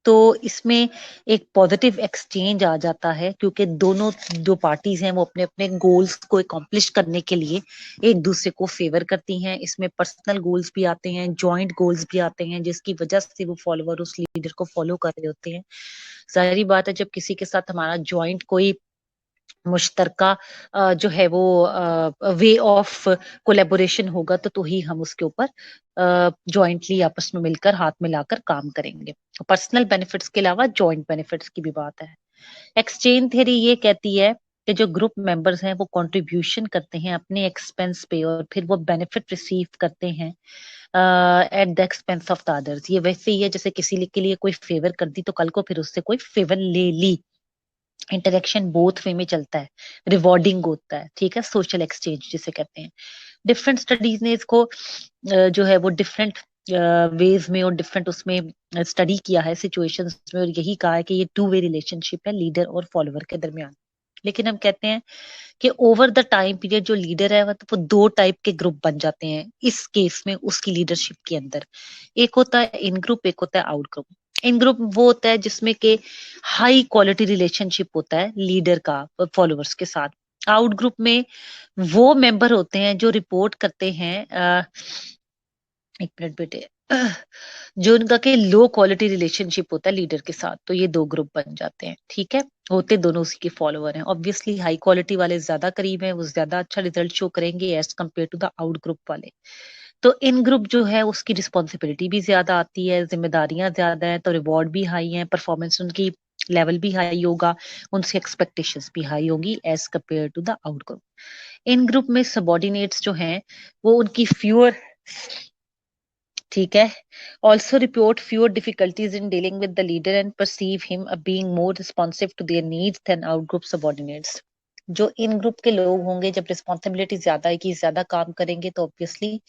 तो इसमें एक पॉजिटिव एक्सचेंज आ जाता है, क्योंकि दोनों जो पार्टीज हैं वो अपने अपने गोल्स को अकॉम्प्लिश करने के लिए एक दूसरे को फेवर करती हैं। इसमें पर्सनल गोल्स भी आते हैं, जॉइंट गोल्स भी आते हैं, जिसकी वजह से वो फॉलोअर उस लीडर को फॉलो कर रहे होते हैं। जाहिर बात है, जब किसी के साथ हमारा जॉइंट कोई मुश्तरका जो है वो वे ऑफ कोलेबोरेशन होगा, तो ही हम उसके ऊपर जॉइंटली आपस में मिलकर हाथ मिलाकर काम करेंगे। पर्सनल बेनिफिट्स के अलावा जॉइंट बेनिफिट्स की भी बात है। एक्सचेंज थ्योरी ये कहती है कि जो ग्रुप मेंबर्स हैं वो कंट्रीब्यूशन करते हैं अपने एक्सपेंस पे, और फिर वो बेनिफिट रिसीव करते हैं at the expense of the others. ये वैसे ही है जैसे किसी के लिए कोई फेवर कर दी तो कल को फिर उससे कोई फेवर ले ली। इंटरेक्शन बोथ वे में चलता है, रिवॉर्डिंग होता है, ठीक है, सोशल एक्सचेंज जिसे कहते हैं। डिफरेंट स्टडीज ने इसको जो है वो डिफरेंट वेज में और डिफरेंट उसमें स्टडी किया है सिचुएशंस में, और यही कहा है कि ये टू वे रिलेशनशिप है लीडर और फॉलोअर के दरमियान। लेकिन हम कहते हैं कि ओवर द टाइम पीरियड जो लीडर है वो दो टाइप के ग्रुप बन जाते हैं इस केस में उसकी लीडरशिप के अंदर। एक होता है इन ग्रुप, एक होता है आउट ग्रुप। इन ग्रुप वो होता है जिसमें के हाई क्वालिटी रिलेशनशिप होता है लीडर का फॉलोअर्स के साथ। आउट ग्रुप में वो मेंबर होते हैं जो रिपोर्ट करते हैं एक मिनट बेटे जो उनका के लो क्वालिटी रिलेशनशिप होता है लीडर के साथ। तो ये दो ग्रुप बन जाते हैं, ठीक है। होते दोनों उसी के फॉलोअर हैं। ऑब्वियसली हाई क्वालिटी वाले ज्यादा करीब हैं, वो ज्यादा अच्छा रिजल्ट शो करेंगे as compare to the out group वाले। तो इन ग्रुप जो है उसकी रिस्पॉन्सिबिलिटी भी ज्यादा आती है, जिम्मेदारियां ज्यादा है, तो रिवॉर्ड भी हाई है, परफॉर्मेंस उनकी लेवल भी हाई होगा, उनसे एक्सपेक्टेशंस भी हाई होगी as compare to the out group. In group में सबॉर्डिनेट्स जो हैं वो उनकी फ्यूअर, ठीक है, also report fewer difficulties in dealing with the leader and perceive him being more responsive to their needs than out group subordinates. जो in group के लोग होंगे जब रिस्पॉन्सिबिलिटी ज्यादा है कि ज्यादा काम करेंगे तो ऑब्वियसली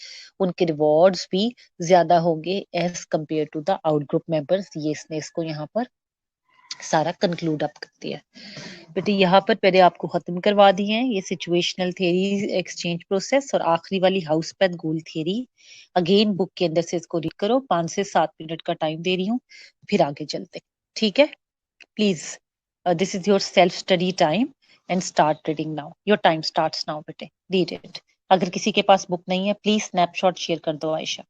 उनके रिवॉर्ड्स भी ज्यादा होंगे as compare to the out group members. ये इसने इसको यहाँ पर सारा कंक्लूड अप करती है। बेटे यहाँ पर पहले आपको खत्म करवा दी है ये सिचुएशनल थ्योरी, एक्सचेंज प्रोसेस, और आखिरी वाली हाउस पेथ गोल थ्योरी। अगेन बुक के अंदर से इसको रीड करो, 5 से 7 मिनट का टाइम दे रही हूँ, फिर आगे चलते। ठीक है, please this is your self study time and start reading now. Your time starts now बेटे, रीड इट। अगर किसी के पास बुक नहीं है प्लीज स्नैपशॉट शेयर कर दो आयशा।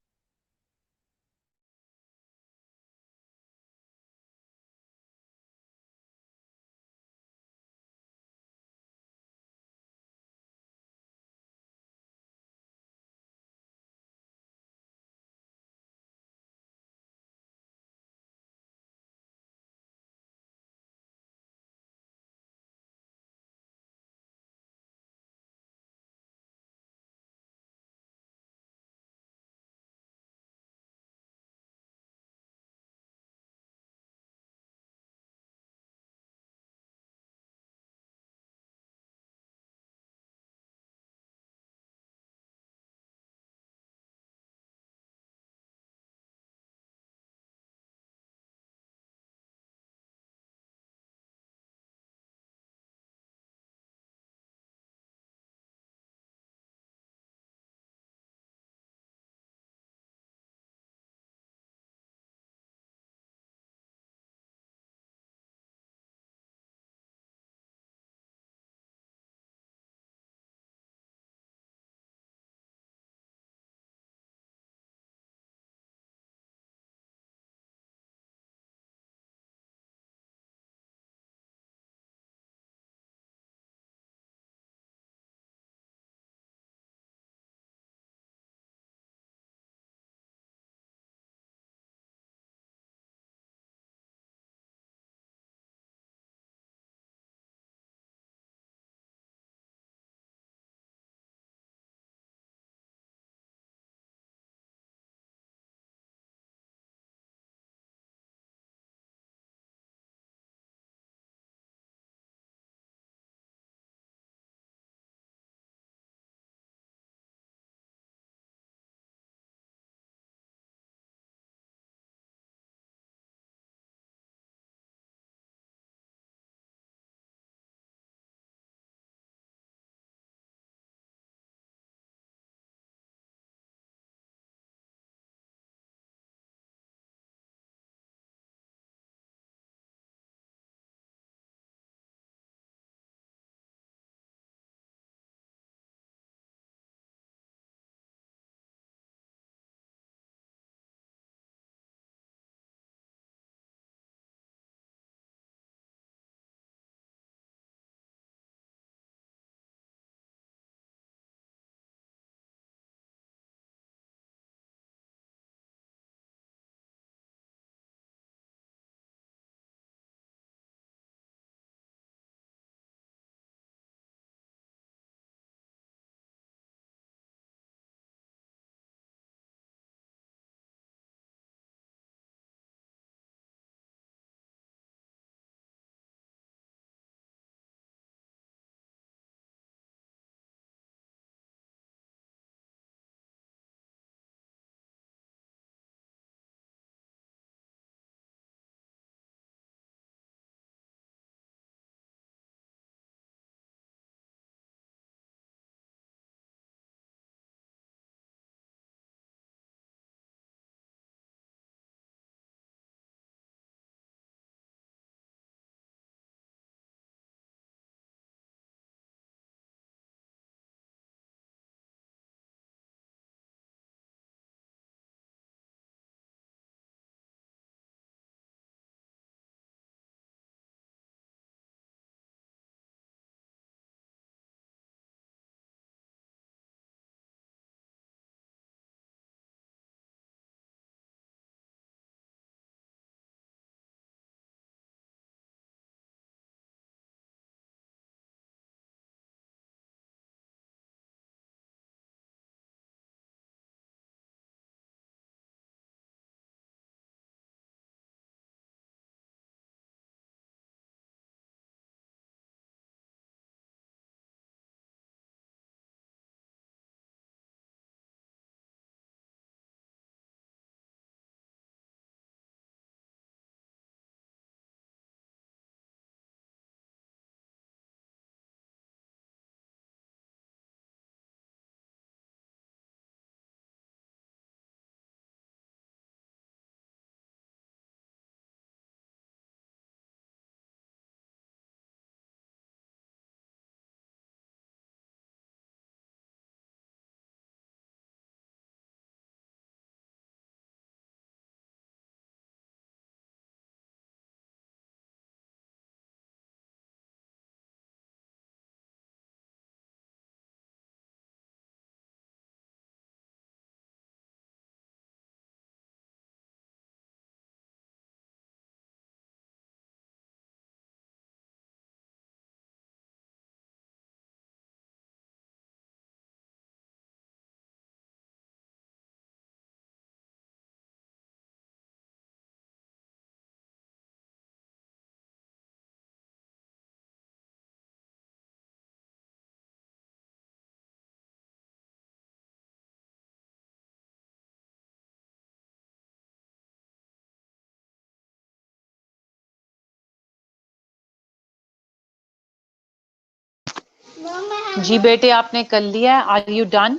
जी बेटे आपने कर लिया है। Are you done?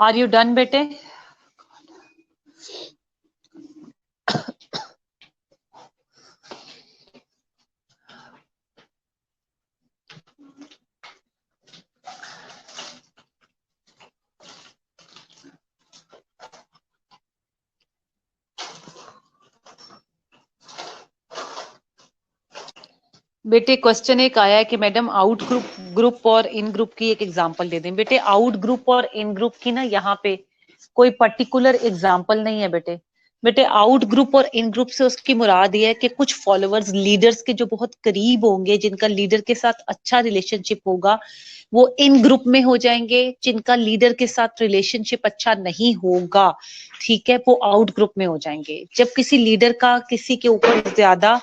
Are you done बेटे? बेटे क्वेश्चन एक आया है कि मैडम आउट ग्रुप और इन ग्रुप की एक एग्जांपल दे दें। बेटे आउट ग्रुप और इन ग्रुप की ना यहाँ पे कोई पर्टिकुलर एग्जांपल नहीं है बेटे। बेटे आउट ग्रुप और इन ग्रुप से उसकी मुराद ये है कि कुछ फॉलोअर्स लीडर्स के जो बहुत करीब होंगे, जिनका लीडर के साथ अच्छा रिलेशनशिप होगा, वो इन ग्रुप में हो जाएंगे। जिनका लीडर के साथ रिलेशनशिप अच्छा नहीं होगा, ठीक है, वो आउट ग्रुप में हो जाएंगे। जब किसी लीडर का किसी के ऊपर ज्यादा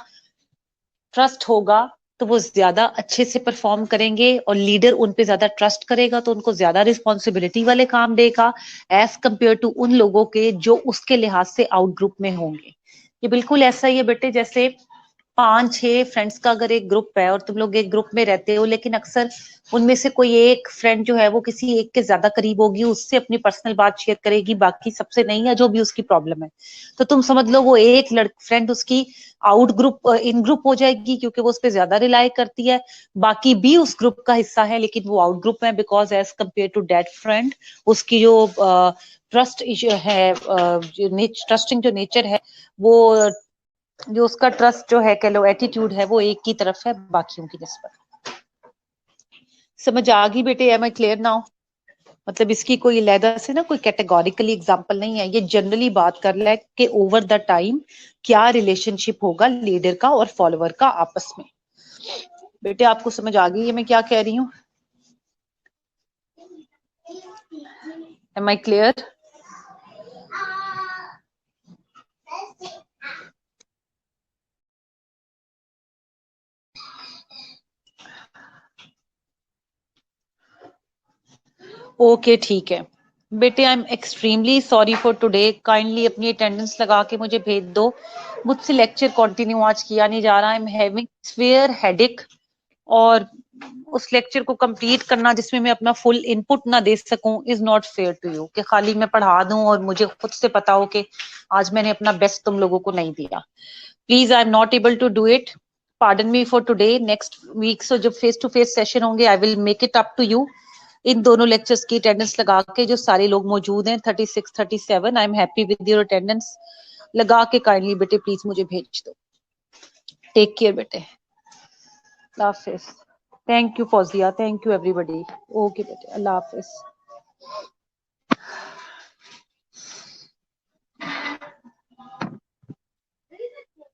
ट्रस्ट होगा तो वो ज्यादा अच्छे से परफॉर्म करेंगे, और लीडर उन पे ज्यादा ट्रस्ट करेगा तो उनको ज्यादा रिस्पॉन्सिबिलिटी वाले काम देगा एज कंपेयर टू उन लोगों के जो उसके लिहाज से आउट ग्रुप में होंगे। ये बिल्कुल ऐसा ही है बेटे, जैसे 5-6 फ्रेंड्स का अगर एक ग्रुप है और तुम लोग एक ग्रुप में रहते हो, लेकिन अक्सर उनमें से कोई एक फ्रेंड जो है वो किसी एक के ज्यादा करीब होगी, उससे अपनी पर्सनल बात शेयर करेगी, बाकी सबसे नहीं, है जो भी उसकी प्रॉब्लम है, तो तुम समझ लो वो एक फ्रेंड उसकी आउट ग्रुप इन ग्रुप हो जाएगी, क्योंकि वो उस पर ज्यादा रिलाई करती है। बाकी भी उस ग्रुप का हिस्सा है लेकिन वो आउट ग्रुप है, because as compare to that friend उसकी जो ट्रस्ट इश्यू है, ट्रस्टिंग जो नेचर है, वो जो उसका ट्रस्ट जो है, कह लो एटीट्यूड है, वो एक की तरफ है बाकियों की निस्बत। समझ आ गई बेटे? Am I clear now? मतलब इसकी कोई लहदा से ना कोई कैटेगोरिकली एग्जांपल नहीं है, ये जनरली बात कर रहा है कि ओवर द टाइम क्या रिलेशनशिप होगा लीडर का और फॉलोअर का आपस में। बेटे आपको समझ आ गई है मैं क्या कह रही हूँ? M I clear? ओके ठीक है बेटे, I am extremely sorry for today. Kindly अपनी अटेंडेंस लगा के मुझे भेज दो। मुझसे लेक्चर कंटिन्यू आज किया नहीं जा रहा। आई एम हैविंग सिवियर हेडेक, और उस लेक्चर को कंप्लीट करना जिसमें मैं अपना फुल इनपुट ना दे सकूं is not fair to you, कि खाली मैं पढ़ा दूं और मुझे खुद से पता हो कि आज मैंने अपना बेस्ट तुम लोगों को नहीं दिया। Please I am not able to do it, pardon me for today. Next week से जब फेस टू फेस सेशन होंगे I will make it up to you. इन दोनों लेक्चर्स की अटेंडेंस लगा के जो सारे लोग मौजूद हैं 36 37, I am happy with your attendance लगा के काइंडली बेटे प्लीज मुझे भेज दो। टेक केयर बेटे, अल्लाह हाफिज। Thank you Fauzia, thank you everybody. Okay बेटे, अल्लाह हाफिज।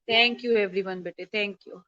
थैंक यू एवरीवन बेटे, थैंक यू।